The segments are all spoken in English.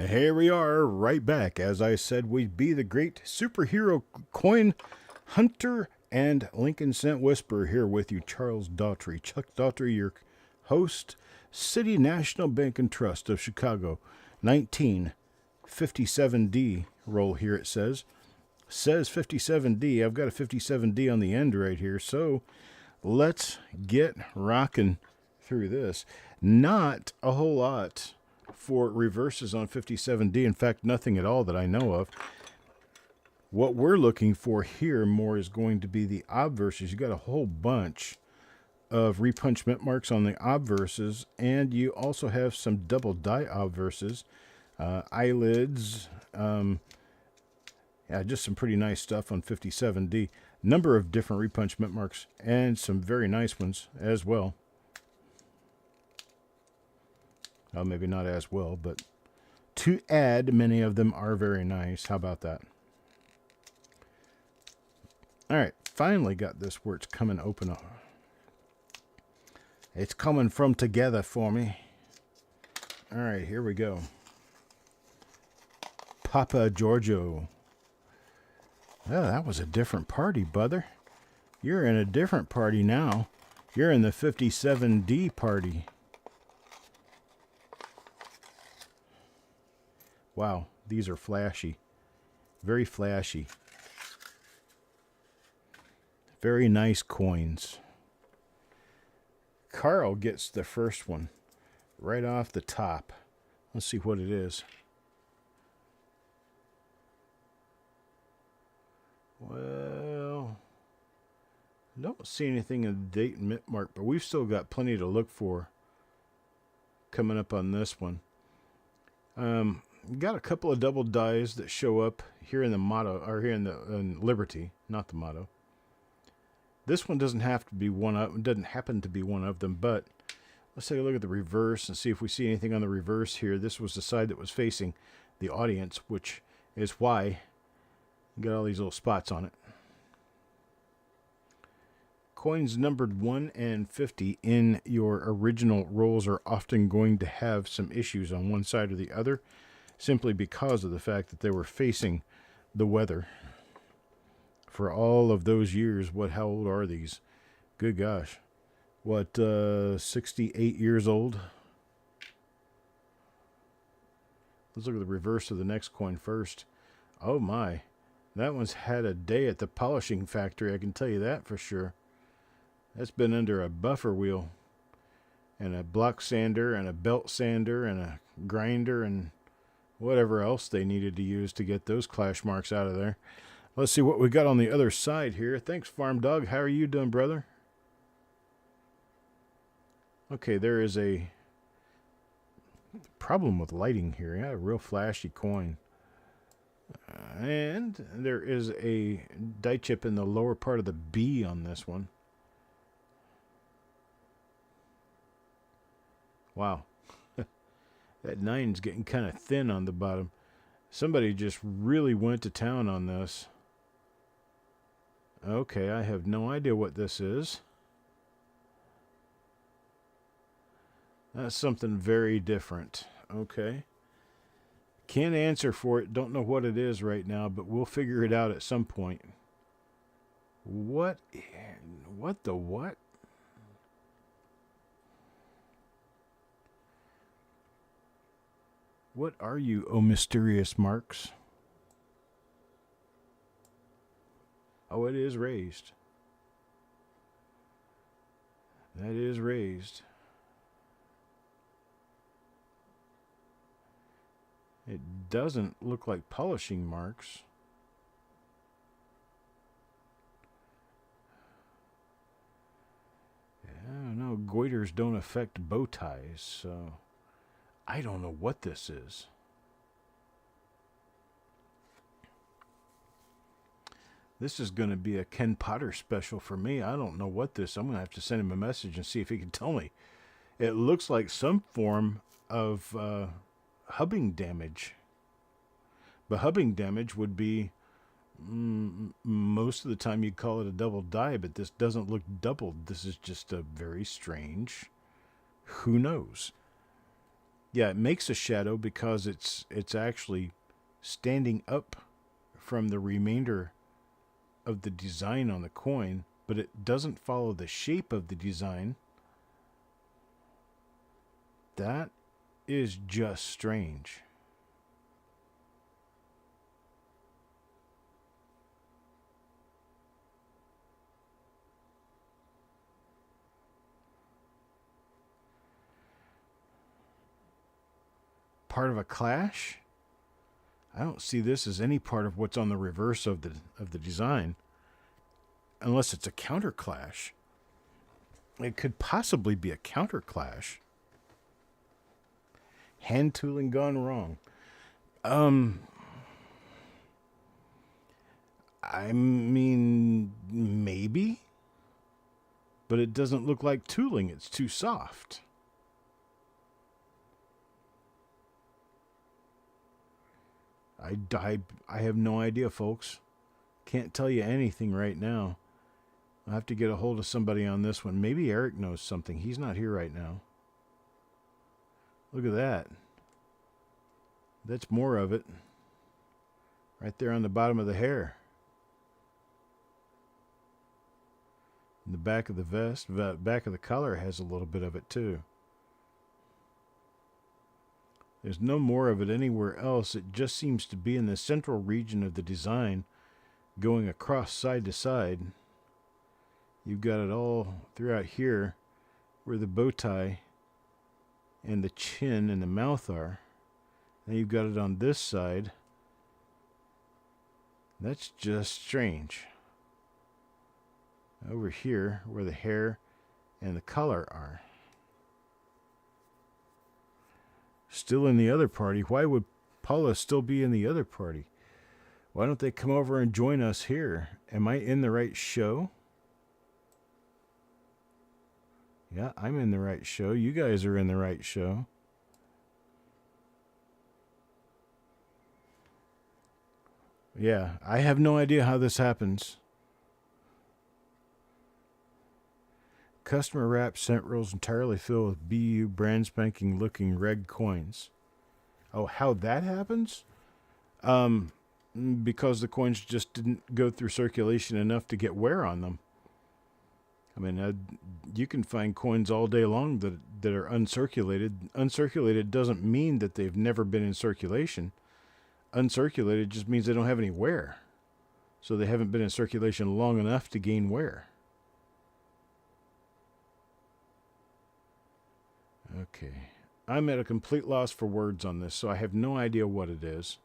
Here we are, right back. As I said, we'd be the great superhero coin hunter and Lincoln Cent Whisperer here with you, Charles Daughtrey. Chuck Daughtrey, your host, City National Bank and Trust of Chicago, 1957D. Roll here, it says. Says 57D. I've got a 57D on the end right here, so let's get rocking through this. Not a whole lot for reverses on 57D. In fact, nothing at all that I know of. What we're looking for here more is going to be the obverses. You got a whole bunch of repunchment marks on the obverses, and you also have some double die obverses, eyelids, yeah, just some pretty nice stuff on 57D. Number of different repunchment marks and some very nice ones as well. Well, maybe not as well, but to add, many of them are very nice. How about that? All right, finally got this where it's coming open up. It's coming from together for me. All right, here we go. Papa Giorgio. Oh, that was a different party, brother. You're in a different party now. You're in the 57D party. Wow, these are flashy. Very flashy. Very nice coins. Carl gets the first one right off the top. Let's see what it is. Well, I don't see anything in the date and mint mark, but we've still got plenty to look for coming up on this one. Got a couple of double dies that show up here in the motto, or here in Liberty, not the motto. This one doesn't have to be one of, doesn't happen to be one of them, but let's take a look at the reverse and see if we see anything on the reverse here. This was the side that was facing the audience, which is why you got all these little spots on it. Coins numbered 1 and 50 in your original rolls are often going to have some issues on one side or the other, simply because of the fact that they were facing the weather for all of those years. How old are these? Good gosh. 68 years old? Let's look at the reverse of the next coin first. Oh my. That one's had a day at the polishing factory, I can tell you that for sure. That's been under a buffer wheel and a block sander and a belt sander and a grinder and whatever else they needed to use to get those clash marks out of there. Let's see what we got on the other side here. Thanks, Farm Dog. How are you doing, brother? Okay, there is a problem with lighting here. Yeah, a real flashy coin. And there is a die chip in the lower part of the B on this one. Wow. That 9's getting kind of thin on the bottom. Somebody just really went to town on this. Okay, I have no idea what this is. That's something very different. Okay. Can't answer for it. Don't know what it is right now, but we'll figure it out at some point. What the what? What are you, oh mysterious marks? Oh, it is raised. That is raised. It doesn't look like polishing marks. I don't know. Goiters don't affect bow ties, so I don't know what this is. This is going to be a Ken Potter special for me. I don't know what this. I'm going to have to send him a message and see if he can tell me. It looks like some form of hubbing damage. But hubbing damage would be most of the time you'd call it a double die, but this doesn't look doubled. This is just a very strange, who knows. Yeah, it makes a shadow because it's actually standing up from the remainder of the design on the coin, but it doesn't follow the shape of the design. That is just strange. Part of a clash? I don't see this as any part of what's on the reverse of the design, unless it's a counter clash. It could possibly be a counter clash. Hand tooling gone wrong. I mean, maybe, but it doesn't look like tooling. It's too soft. I have no idea, folks. Can't tell you anything right now. I'll have to get a hold of somebody on this one. Maybe Eric knows something. He's not here right now. Look at that. That's more of it. Right there on the bottom of the hair. In the back of the vest, the back of the collar has a little bit of it too. There's no more of it anywhere else. It just seems to be in the central region of the design, going across side to side. You've got it all throughout here where the bow tie and the chin and the mouth are. And you've got it on this side. That's just strange. Over here where the hair and the collar are. Still in the other party. Why would Paula still be in the other party? Why don't they come over and join us here? Am I in the right show? Yeah, I'm in the right show. You guys are in the right show. Yeah, I have no idea how this happens. Customer wrap scent rolls entirely filled with BU brand spanking looking red coins. Oh, how that happens? Because the coins just didn't go through circulation enough to get wear on them. I mean, you can find coins all day long that are uncirculated. Uncirculated doesn't mean that they've never been in circulation. Uncirculated just means they don't have any wear. So they haven't been in circulation long enough to gain wear. Okay. I'm at a complete loss for words on this, so I have no idea what it is.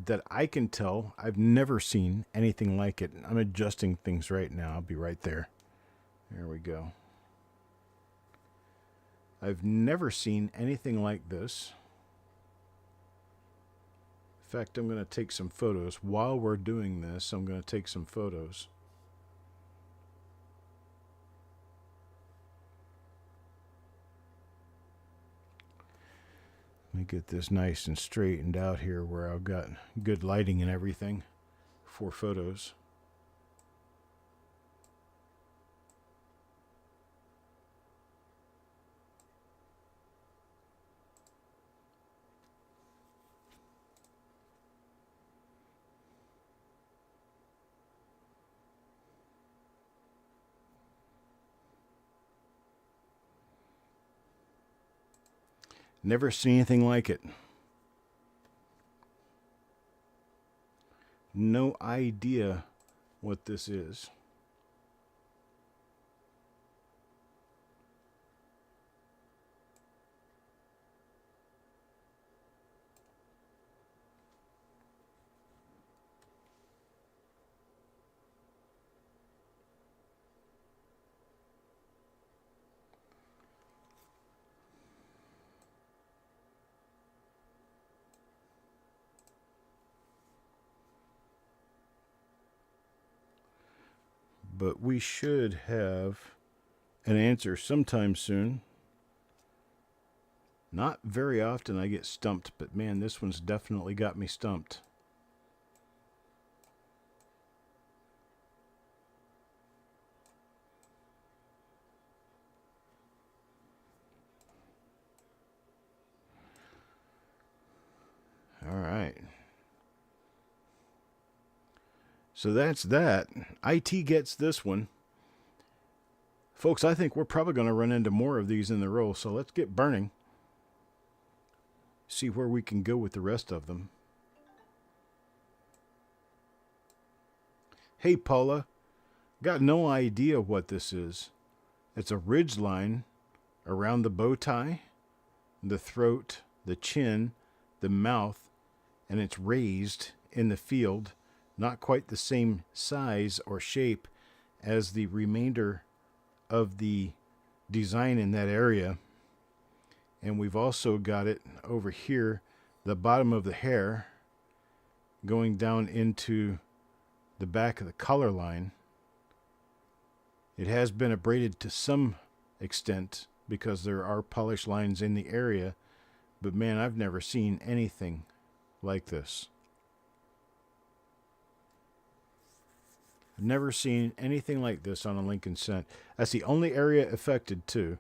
That I can tell, I've never seen anything like it. I'm adjusting things right now. I'll be right there. There we go. I've never seen anything like this. In fact, I'm going to take some photos. While we're doing this, I'm going to take some photos. Let me get this nice and straightened out here where I've got good lighting and everything for photos. Never seen anything like it. No idea what this is. But we should have an answer sometime soon. Not very often I get stumped, but man, this one's definitely got me stumped. So that's that. IT gets this one. Folks, I think we're probably going to run into more of these in the roll, so let's get burning. See where we can go with the rest of them. Hey, Paula. Got no idea what this is. It's a ridge line around the bow tie, the throat, the chin, the mouth, and it's raised in the field. Not quite the same size or shape as the remainder of the design in that area. And we've also got it over here, the bottom of the hair, going down into the back of the collar line. It has been abraded to some extent because there are polish lines in the area, but man, I've never seen anything like this. I've never seen anything like this on a Lincoln Cent. That's the only area affected too.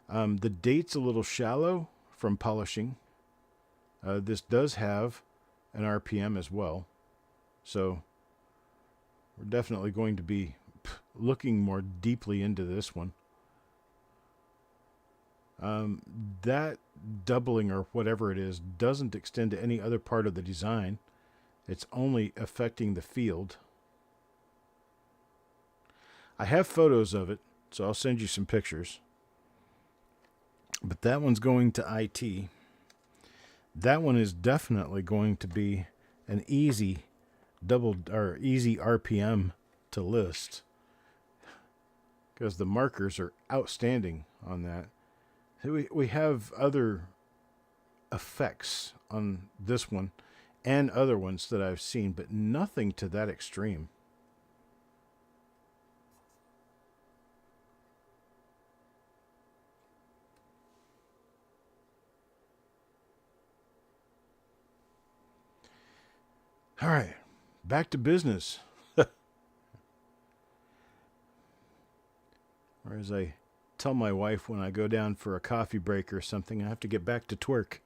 The date's a little shallow from polishing. This does have an RPM as well, so we're definitely going to be looking more deeply into this one. That doubling or whatever it is doesn't extend to any other part of the design. It's only affecting the field. I have photos of it, so I'll send you some pictures. But that one's going to IT. That one is definitely going to be an easy easy RPM to list, because the markers are outstanding on that. We have other effects on this one and other ones that I've seen, but nothing to that extreme. All right, back to business. Or as I tell my wife when I go down for a coffee break or something, I have to get back to twerk.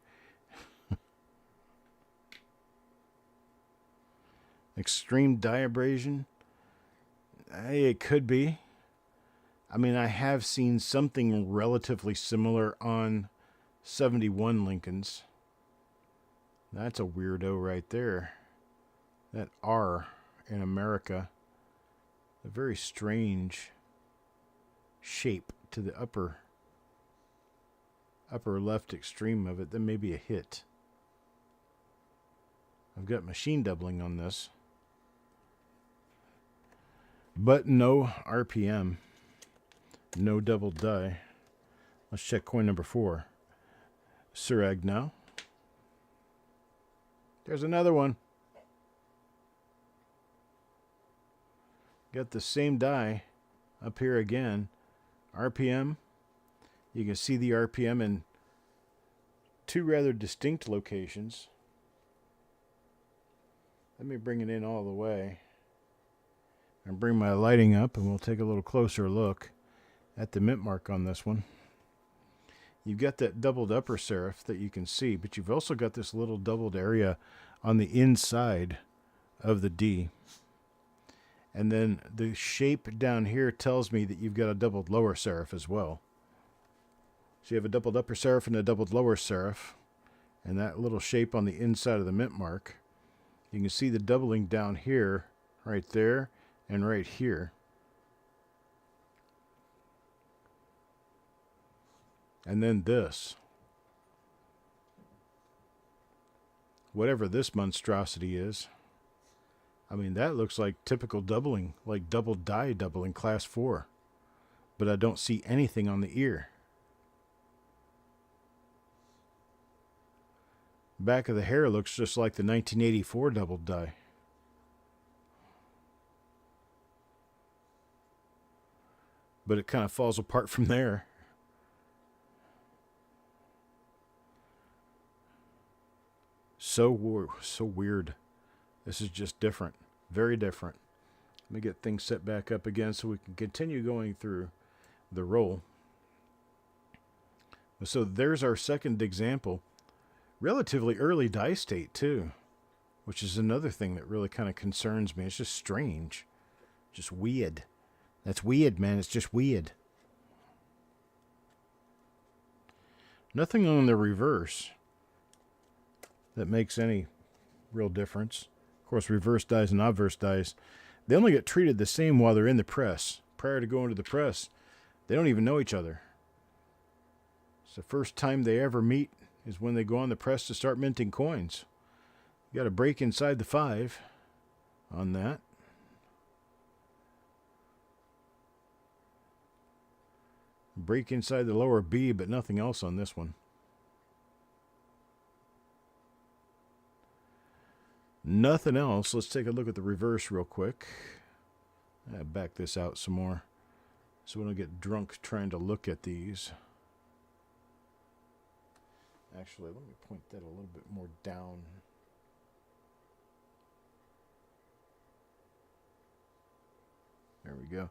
Extreme dye abrasion? Hey, it could be. I mean, I have seen something relatively similar on 71 Lincolns. That's a weirdo right there. That R in America. A very strange shape to the upper left extreme of it. That may be a hit. I've got machine doubling on this, but no RPM, no double die. Let's check coin number 4. Surag now. There's another one. Got the same die up here again. RPM. You can see the RPM in two rather distinct locations. Let me bring it in all the way and bring my lighting up, and we'll take a little closer look at the mint mark on this one. You've got that doubled upper serif that you can see, but you've also got this little doubled area on the inside of the D. And then the shape down here tells me that you've got a doubled lower serif as well. So you have a doubled upper serif and a doubled lower serif. And that little shape on the inside of the mint mark. You can see the doubling down here, right there, and right here. And then this. Whatever this monstrosity is. I mean, that looks like typical doubling, like double die doubling class 4. But I don't see anything on the ear. Back of the hair looks just like the 1984 double die. But it kind of falls apart from there. So weird. This is just different. Very different. Let me get things set back up again so we can continue going through the roll. So there's our second example. Relatively early die state too. which is another thing that really kind of concerns me. It's just strange. Just weird. That's weird, man. It's just weird. Nothing on the reverse that makes any real difference. Of course, reverse dies and obverse dies, they only get treated the same while they're in the press. Prior to going to the press, they don't even know each other. It's the first time they ever meet is when they go on the press to start minting coins. You got to break inside the 5 on that. Break inside the lower B, but nothing else on this one. Nothing else. Let's take a look at the reverse real quick. Back this out some more so we don't get drunk trying to look at these. Actually, let me point that a little bit more down. There we go.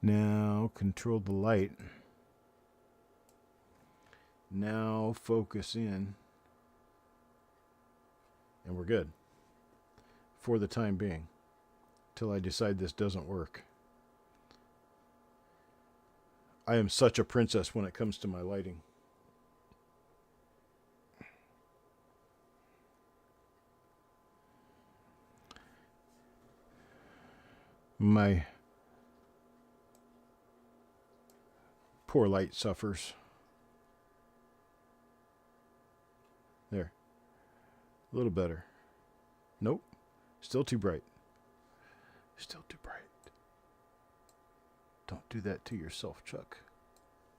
Now, control the light. Now, focus in. And we're good. For the time being. Till I decide this doesn't work. I am such a princess when it comes to my lighting. My poor light suffers. There. A little better. Nope. Still too bright. Still too bright. Don't do that to yourself, Chuck.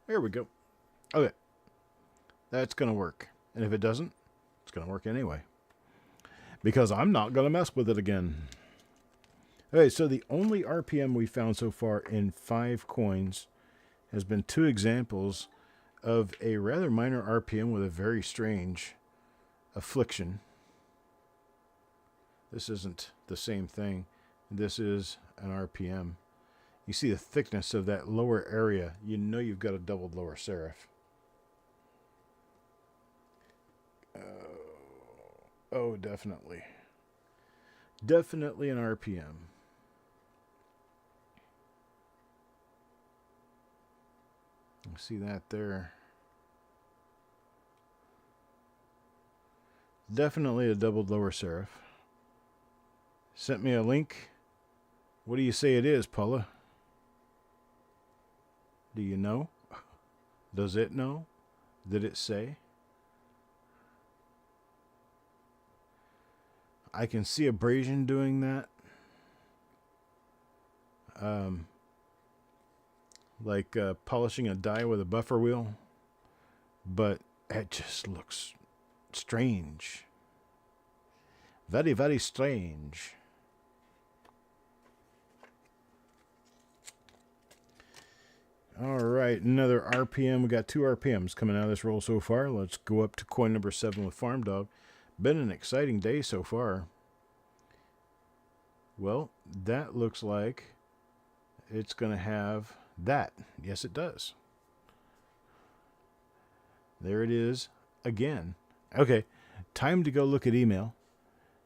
There we go. Okay. That's going to work. And if it doesn't, it's going to work anyway. Because I'm not going to mess with it again. Okay, so the only RPM we found so far in 5 coins has been 2 examples of a rather minor RPM with a very strange affliction. This isn't the same thing. This is an RPM. You see the thickness of that lower area. You know you've got a doubled lower serif. Oh, definitely. Definitely an RPM. See that there. Definitely a doubled lower serif. Sent me a link. What do you say it is, Paula? Do you know? Does it know? Did it say? I can see abrasion doing that. Like polishing a die with a buffer wheel. But it just looks strange. Very, very strange. All right, another RPM. We got 2 RPMs coming out of this roll so far. Let's go up to coin number 7 with Farm Dog. Been an exciting day so far. Well, that looks like it's going to have that. Yes, it does. There it is again. Okay, time to go look at email.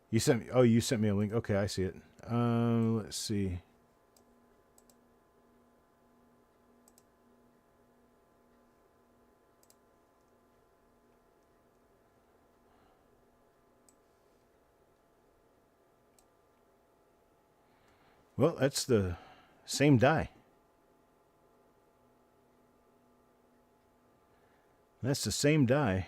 You sent me. Oh, you sent me a link. Okay, I see it. Let's see. Well, that's the same die. That's the same die.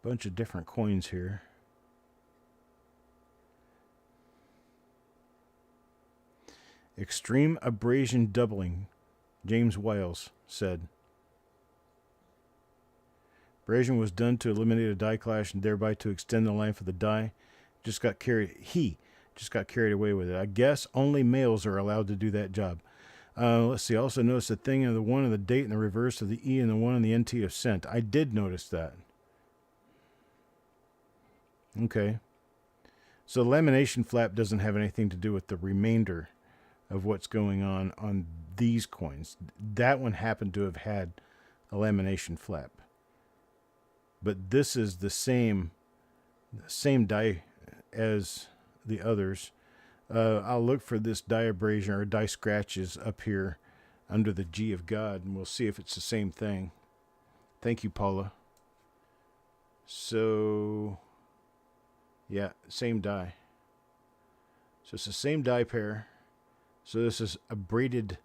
Bunch of different coins here. Extreme abrasion doubling, James Wiles said. Abrasion was done to eliminate a die clash and thereby to extend the life of the die. He just got carried away with it. I guess only males are allowed to do that job. Let's see. I also noticed the thing of the 1 of the date and the reverse of the E and the 1 on the NT of cent. I did notice that. Okay. So the lamination flap doesn't have anything to do with the remainder of what's going on these coins. That one happened to have had a lamination flap. But this is the same die as the others. I'll look for this die abrasion or die scratches up here under the G of God, and we'll see if it's the same thing. Thank you, Paula. So, yeah, same die. So it's the same die pair. So this is a braided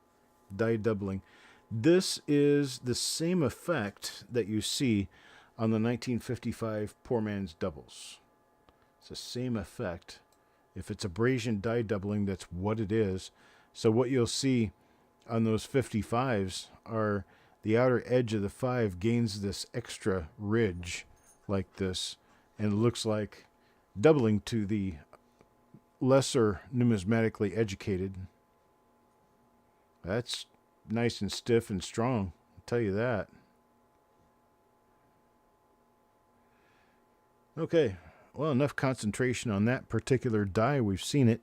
die doubling. This is the same effect that you see on the 1955 Poor Man's Doubles. It's the same effect. If it's abrasion die doubling, that's what it is. So what you'll see on those 55s are the outer edge of the 5 gains this extra ridge like this, and it looks like doubling to the lesser numismatically educated. That's nice and stiff and strong, I'll tell you that. Okay, well, enough concentration on that particular die. We've seen it.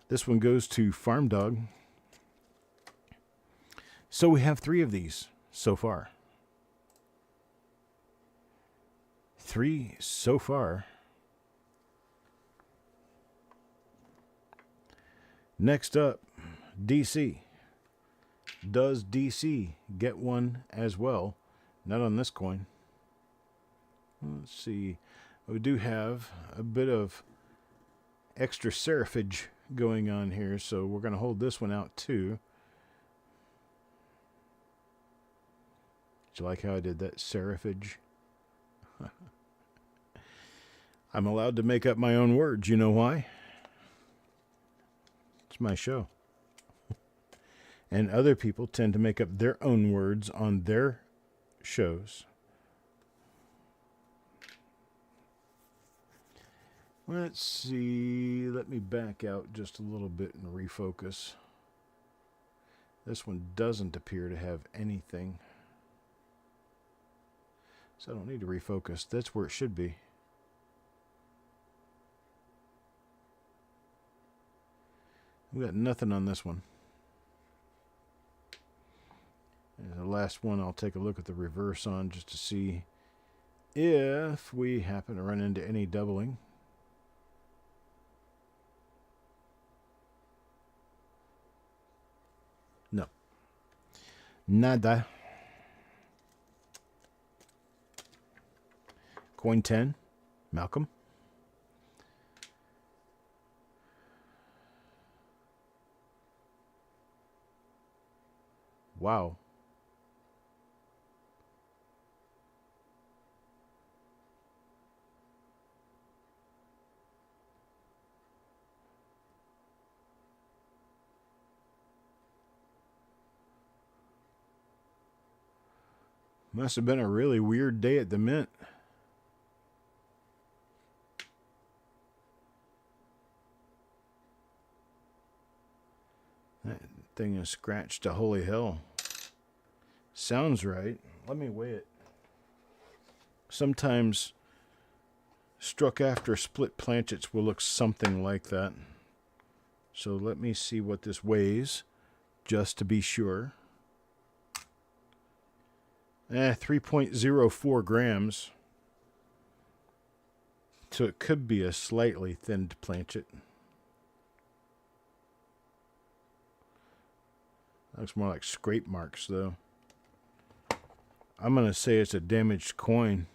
This one goes to Farm Dog. So we have 3 of these so far. 3 so far. Next up, DC. Does DC get one as well? Not on this coin. Let's see. We do have a bit of extra serifage going on here, so we're going to hold this one out too. Did you like how I did that serifage? I'm allowed to make up my own words. You know why? It's my show. And other people tend to make up their own words on their shows. Let's see. Let me back out just a little bit and refocus. This one doesn't appear to have anything. So I don't need to refocus. That's where it should be. We got nothing on this one. And the last one, I'll take a look at the reverse on just to see if we happen to run into any doubling. No. Nada. Coin 10. Malcolm. Wow. Must have been a really weird day at the mint. That thing is scratched to holy hell. Sounds right. Let me weigh it. Sometimes struck after split planchets will look something like that. So let me see what this weighs, just to be sure. 3.04 grams. So it could be a slightly thinned planchet. Looks more like scrape marks, though. I'm going to say it's a damaged coin.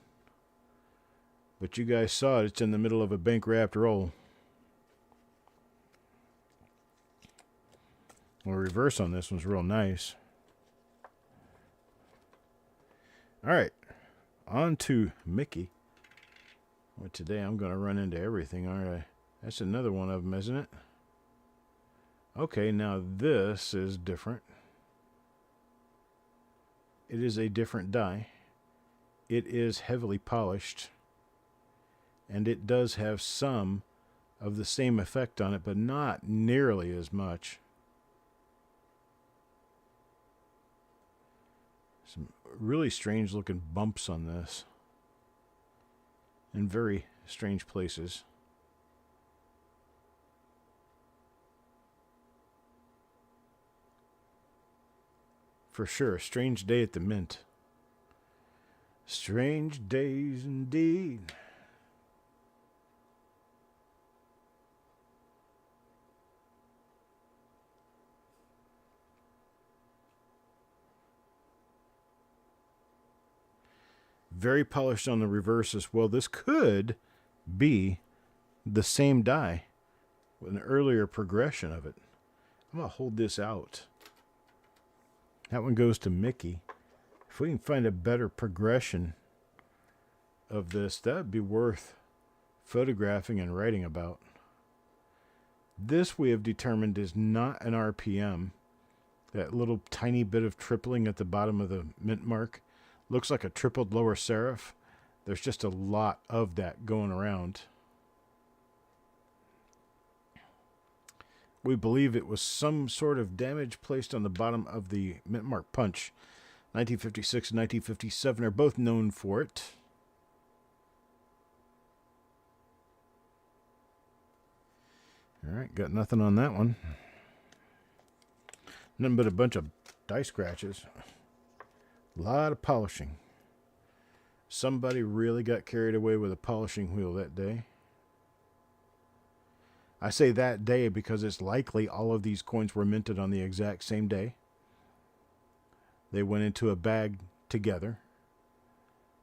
But you guys saw it. It's in the middle of a bank-wrapped roll. Well, reverse on this one's real nice. All right. On to Mickey. Well, today I'm going to run into everything, aren't I? That's another one of them, isn't it? Okay, now this is different. It is a different die. It is heavily polished. And it does have some of the same effect on it, but not nearly as much. Some really strange looking bumps on this. In very strange places. For sure. Strange day at the mint. Strange days indeed. Very polished on the reverse as well. This could be the same die with an earlier progression of it. I'm going to hold this out. That one goes to Mickey. If we can find a better progression of this, that would be worth photographing and writing about. This we have determined is not an RPM. That little tiny bit of tripling at the bottom of the mint mark looks like a tripled lower serif. There's just a lot of that going around. We believe it was some sort of damage placed on the bottom of the mint mark punch. 1956 and 1957 are both known for it. All right, got nothing on that one. Nothing but a bunch of die scratches. A lot of polishing. Somebody really got carried away with a polishing wheel that day. I say that day because it's likely all of these coins were minted on the exact same day. They went into a bag together.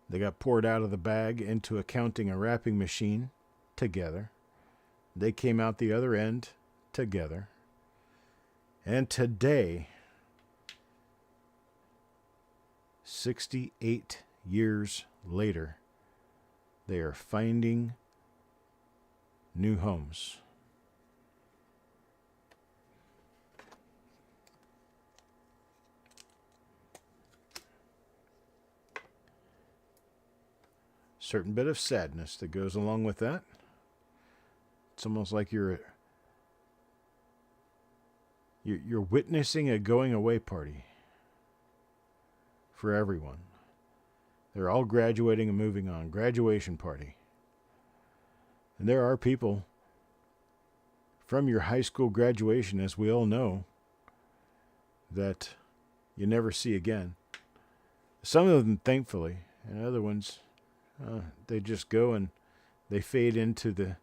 They got poured out of the bag into a counting and wrapping machine together. They came out the other end together. And today, 68 years later, they are finding new homes. Certain bit of sadness that goes along with that. It's almost like you're witnessing a going away party for everyone. They're all graduating and moving on. Graduation party. And there are people from your high school graduation, as we all know, that you never see again. Some of them, thankfully, and other ones, they just go and they fade into the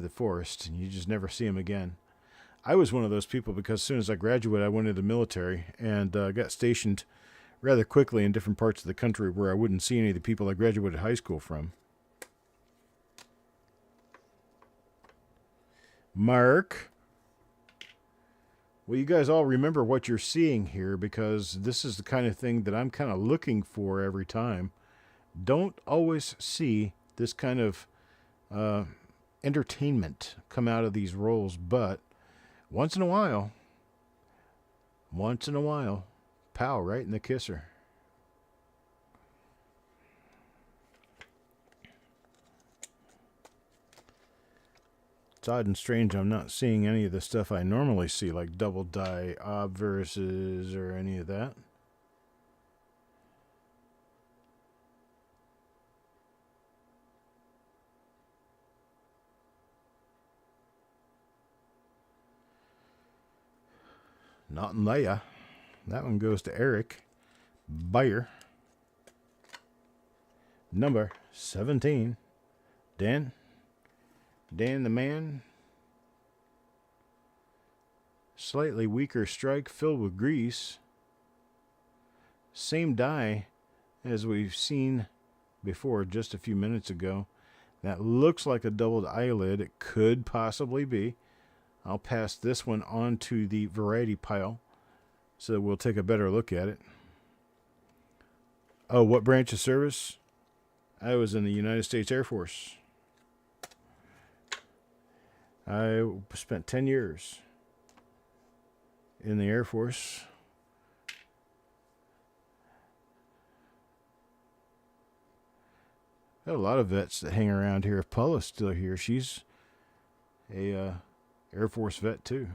forest, and you just never see them again. I was one of those people because as soon as I graduated, I went into the military and got stationed rather quickly in different parts of the country where I wouldn't see any of the people I graduated high school from. Mark. Well, you guys all remember what you're seeing here because this is the kind of thing that I'm kind of looking for every time. Don't always see this kind of entertainment come out of these rolls, but once in a while, pow, right in the kisser. It's odd and strange I'm not seeing any of the stuff I normally see, like double die obverses or any of that. Nat'l. That one goes to Eric Bayer. Number 17. Dan the man. Slightly weaker strike filled with grease. Same die as we've seen before just a few minutes ago. That looks like a doubled eyelid. It could possibly be. I'll pass this one on to the variety pile so we'll take a better look at it. Oh, what branch of service? I was in the United States Air Force. I spent 10 years in the Air Force. Got a lot of vets that hang around here. If Paula's still here, she's a Air Force vet too.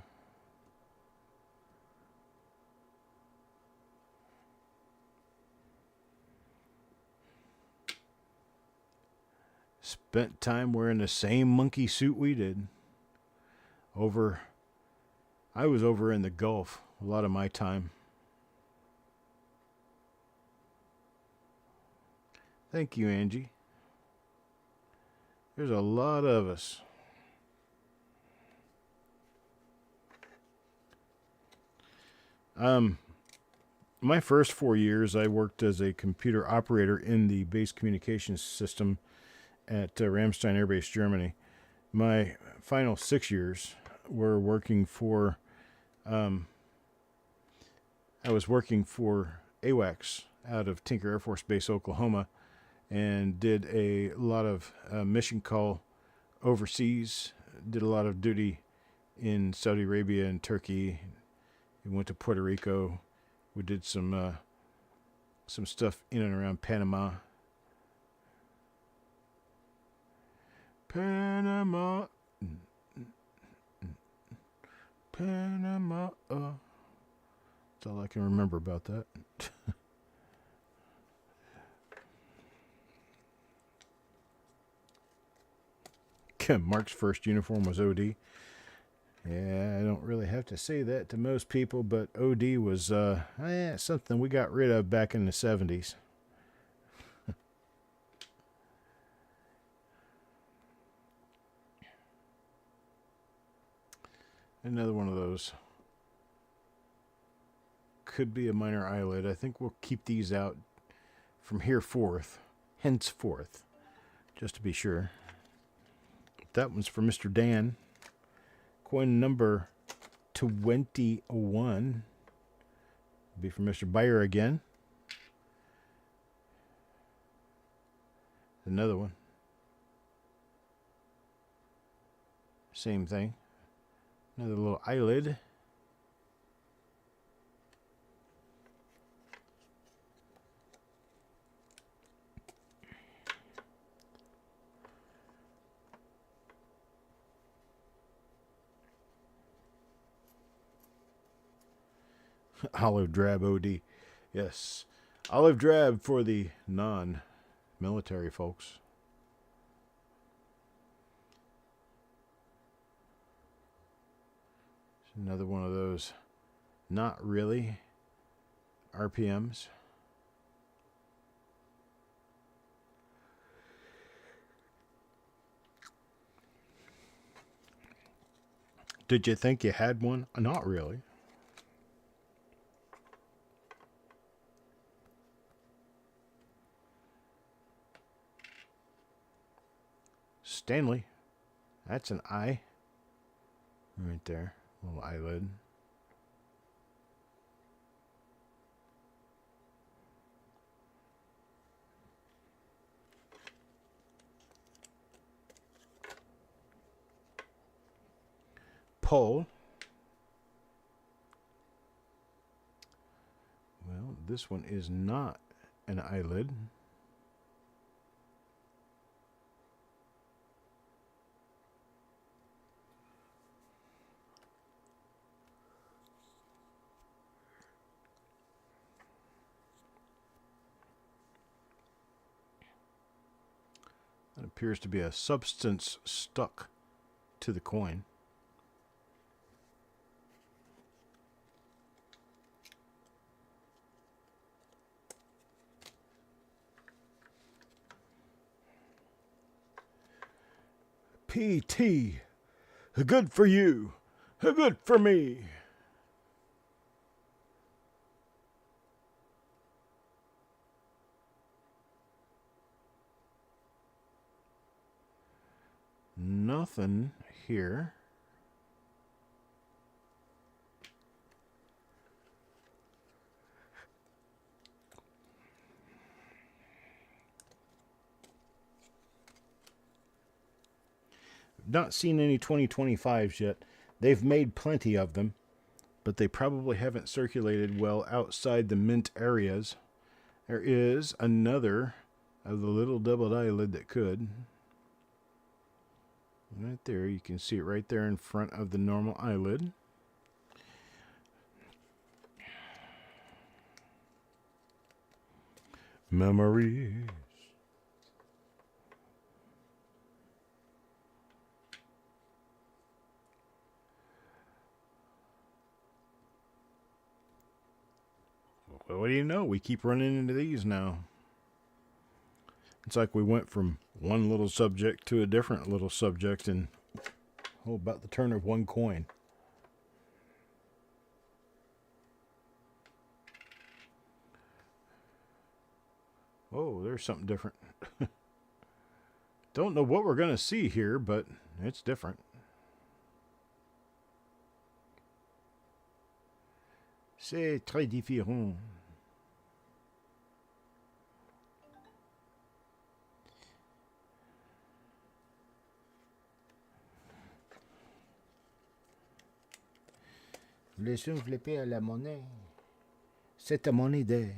Spent time wearing the same monkey suit we did. I was over in the Gulf a lot of my time. Thank you, Angie. There's a lot of us. My first 4 years, I worked as a computer operator in the base communications system at Ramstein Air Base, Germany. My final 6 years were working for, I was working for AWACS out of Tinker Air Force Base, Oklahoma, and did a lot of mission call overseas, did a lot of duty in Saudi Arabia and Turkey. We went to Puerto Rico. We did some stuff in and around Panama. Panama. Panama. That's all I can remember about that. Mark's first uniform was OD. Yeah, I don't really have to say that to most people, but OD was something we got rid of back in the 70s. Another one of those. Could be a minor eyelid. I think we'll keep these out from henceforth, just to be sure. That one's for Mr. Dan. Coin number 21. Be for Mr. Bayer again. Another one. Same thing. Another little eyelid. Olive drab OD. Yes. Olive drab for the non-military folks. Another one of those not really RPMs. Did you think you had one? Not really. Stanley. That's an eye. Right there. Little eyelid. Pole. Well, this one is not an eyelid. That appears to be a substance stuck to the coin. PT. Good for you. Good for me. Nothing here. Not seen any 2025s yet. They've made plenty of them, but they probably haven't circulated well outside the mint areas. There is another of the little doubled eyelid that could. Right there, you can see it right there in front of the normal eyelid. Memories. Well, what do you know? We keep running into these now. It's like we went from one little subject to a different little subject in, about the turn of one coin. Oh, there's something different. Don't know what we're going to see here, but it's different. C'est très différent. Laissons flipper à la monnaie. C'est mon idée.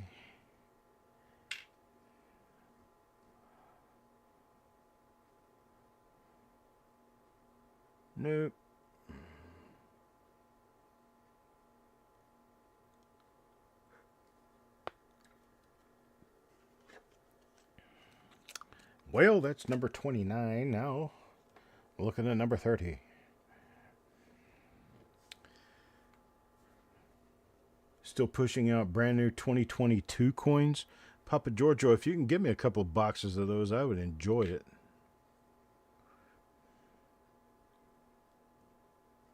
Nope. Well, that's number 29 now. Looking at number 30. Still pushing out brand new 2022 coins. Papa Giorgio, if you can give me a couple of boxes of those, I would enjoy it.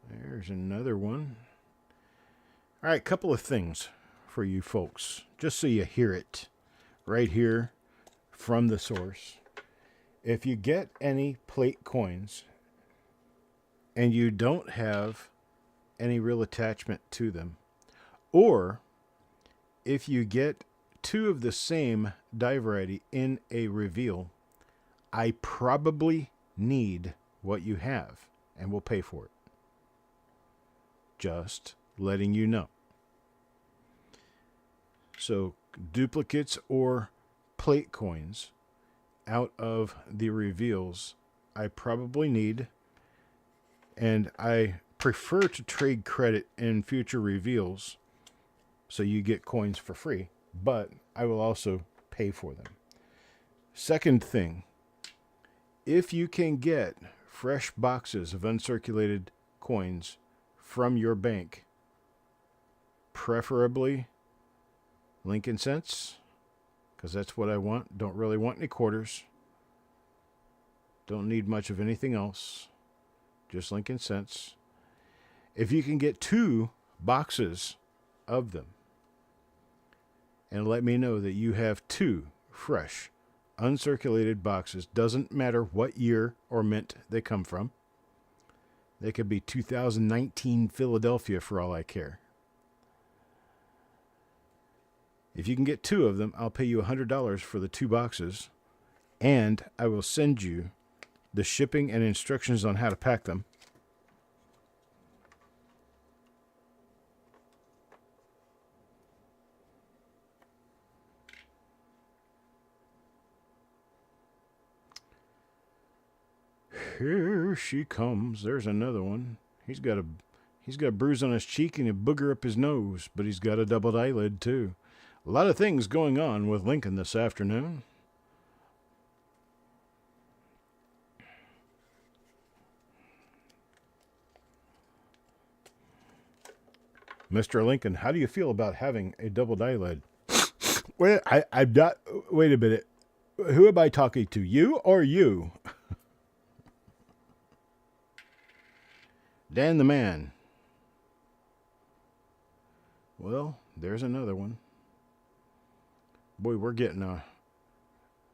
There's another one. All right, couple of things for you folks, just so you hear it right here from the source. If you get any plate coins and you don't have any real attachment to them, or if you get two of the same die variety in a reveal, I probably need what you have and will pay for it. Just letting you know. So duplicates or plate coins out of the reveals, I probably need, and I prefer to trade credit in future reveals so you get coins for free, but I will also pay for them. Second thing, if you can get fresh boxes of uncirculated coins from your bank, preferably Lincoln cents, because that's what I want. Don't really want any quarters. Don't need much of anything else. Just Lincoln cents. If you can get 2 boxes of them, and let me know that you have 2 fresh, uncirculated boxes. Doesn't matter what year or mint they come from. They could be 2019 Philadelphia for all I care. If you can get 2 of them, I'll pay you $100 for the 2 boxes, and I will send you the shipping and instructions on how to pack them. Here she comes. There's another one. He's got a bruise on his cheek and a booger up his nose, but he's got a doubled eyelid too. A lot of things going on with Lincoln this afternoon. Mr. Lincoln, how do you feel about having a doubled eyelid? Wait, I've got. Wait a minute. Who am I talking to? You or you? Dan the Man. Well, there's another one. Boy, we're getting a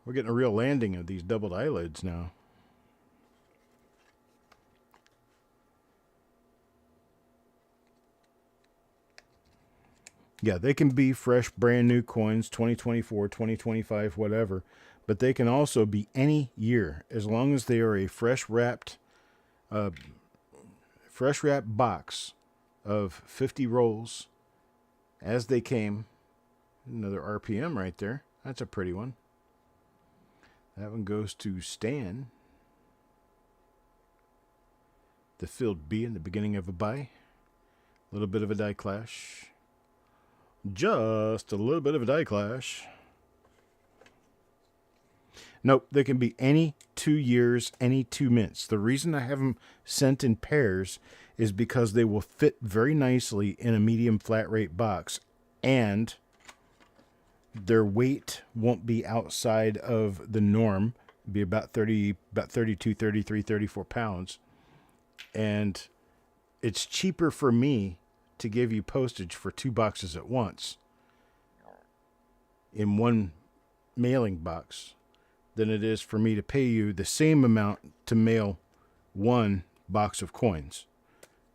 real landing of these doubled eyelids now. Yeah, they can be fresh, brand new coins, 2024, 2025, whatever. But they can also be any year, as long as they are a fresh wrapped box of 50 rolls as they came. Another RPM right there. That's a pretty one. That one goes to Stan. The filled B in the beginning of a buy. A little bit of a die clash. Just a little bit of a die clash. Nope, they can be any 2 years, any 2 mints. The reason I have them sent in pairs is because they will fit very nicely in a medium flat rate box. And Their weight won't be outside of the norm. It'll be about 32, 33, 34 pounds. And it's cheaper for me to give you postage for 2 boxes at once in one mailing box than it is for me to pay you the same amount to mail 1 box of coins.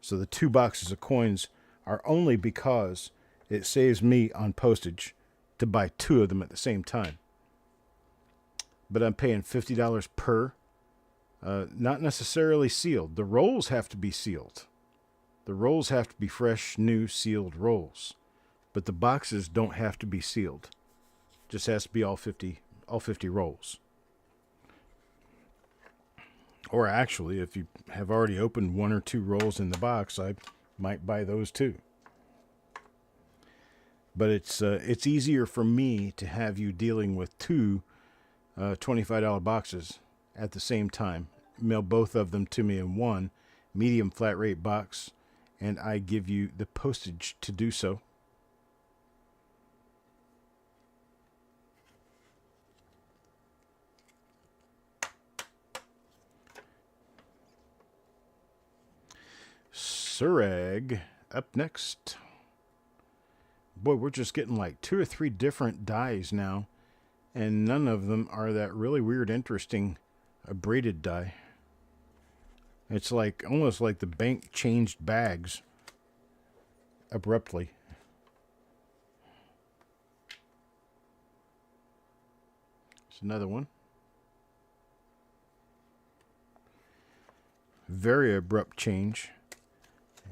So the 2 boxes of coins are only because it saves me on postage to buy 2 of them at the same time. But I'm paying $50 per, not necessarily sealed. The rolls have to be sealed. The rolls have to be fresh, new, sealed rolls. But the boxes don't have to be sealed. Just has to be all 50 rolls. Or actually, if you have already opened 1 or 2 rolls in the box, I might buy those too. But it's easier for me to have you dealing with 2 $25 boxes at the same time. Mail both of them to me in one medium flat rate box, and I give you the postage to do so. Surag up next. Boy, we're just getting like 2 or 3 different dies now, and none of them are that really weird, interesting braided die. It's like almost like the bank changed bags abruptly. It's another one. Very abrupt change.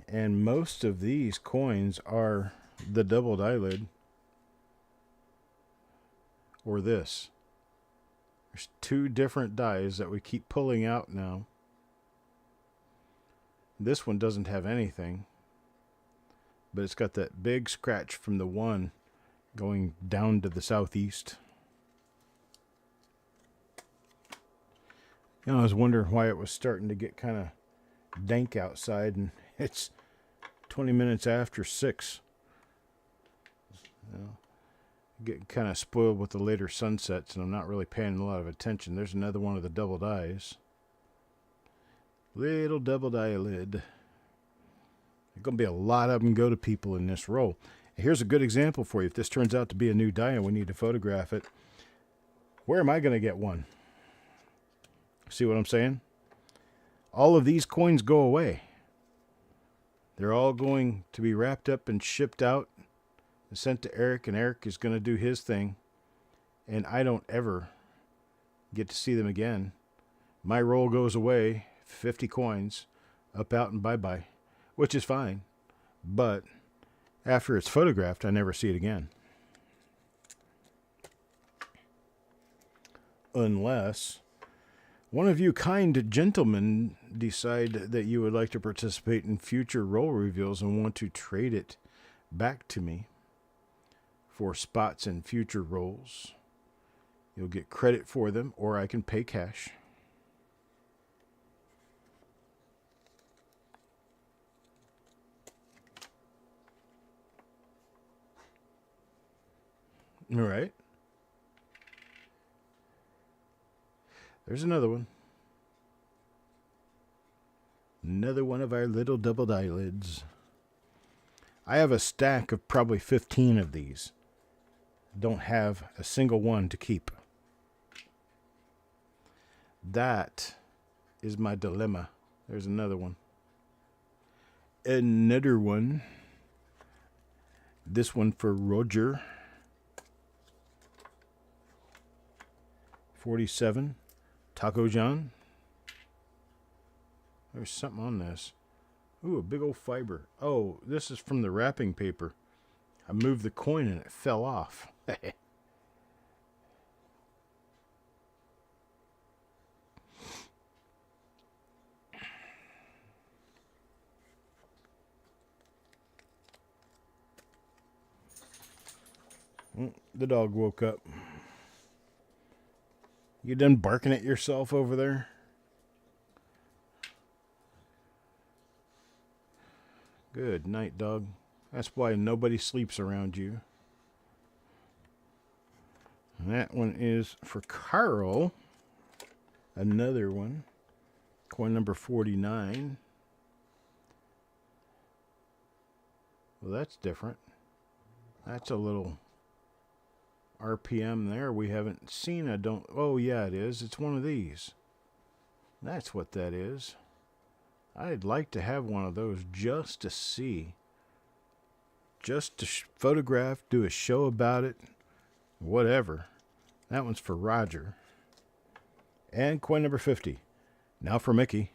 And most of these coins are the doubled eyelid. Or this. There's 2 different dies that we keep pulling out now. This one doesn't have anything, but it's got that big scratch from the one going down to the southeast. You know, I was wondering why it was starting to get kind of dank outside, and it's 20 minutes after 6. You know, getting kind of spoiled with the later sunsets, and I'm not really paying a lot of attention. There's another one of the doubled eyes. Little doubled eyelid. There's going to be a lot of them go to people in this roll. Here's a good example for you. If this turns out to be a new die and we need to photograph it, where am I going to get one? See what I'm saying? All of these coins go away. They're all going to be wrapped up and shipped out and sent to Eric, and Eric is going to do his thing, and I don't ever get to see them again. My roll goes away, 50 coins, up, out, and bye-bye, which is fine. But after it's photographed, I never see it again. Unless one of you kind gentlemen decide that you would like to participate in future roll reveals and want to trade it back to me for spots in future rolls. You'll get credit for them, or I can pay cash. All right. There's another one. Another one of our little doubled eyelids. I have a stack of probably 15 of these. Don't have a single one to keep. That is my dilemma. There's another one. Another one. This one for Roger. 47. Taco John. There's something on this. Ooh, a big old fiber. Oh, this is from the wrapping paper. I moved the coin and it fell off. The dog woke up. You done barking at yourself over there? Good night, dog. That's why nobody sleeps around you. That one is for Carl. Another one. Coin number 49. Well, that's different. That's a little RPM there we haven't seen. Oh, yeah, it is. It's one of these. That's what that is. I'd like to have one of those just to see. Just to photograph, do a show about it, whatever. That one's for Roger. And coin number 50. Now for Mickey.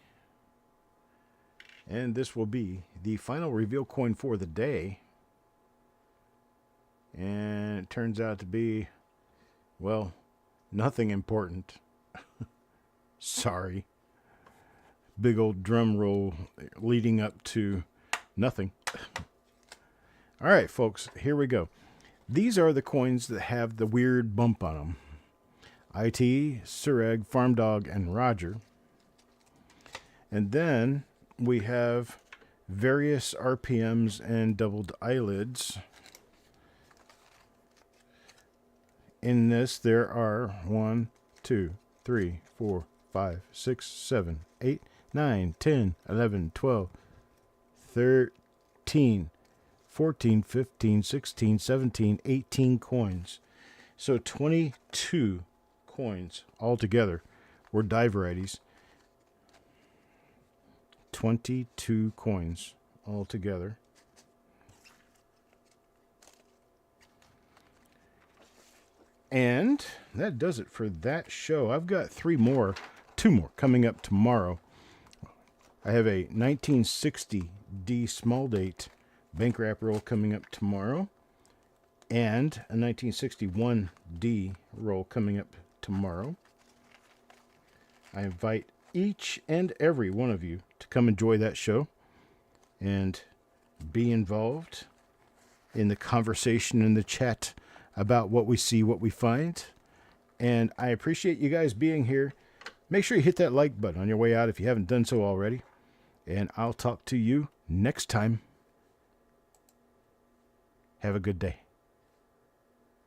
And this will be the final reveal coin for the day. And it turns out to be, well, nothing important. Sorry. Big old drum roll leading up to nothing. All right, folks, here we go. These are the coins that have the weird bump on them. IT, Sureg, Farm Dog, and Roger. And then we have various RPMs and doubled eyelids. In this, there are 1, 2, 3, 4, 5, 6, 7, 8, 9, 10, 11, 12, 13, 14, 15, 16, 17, 18 coins. So 22 coins altogether were die varieties. 22 coins altogether. And that does it for that show. I've got two more coming up tomorrow. I have a 1960 D small date bank wrap roll coming up tomorrow, and a 1961 D roll coming up tomorrow. I invite each and every one of you to come enjoy that show and be involved in the conversation in the chat about what we see, what we find. And I appreciate you guys being here. Make sure you hit that like button on your way out if you haven't done so already. And I'll talk to you next time. Have a good day.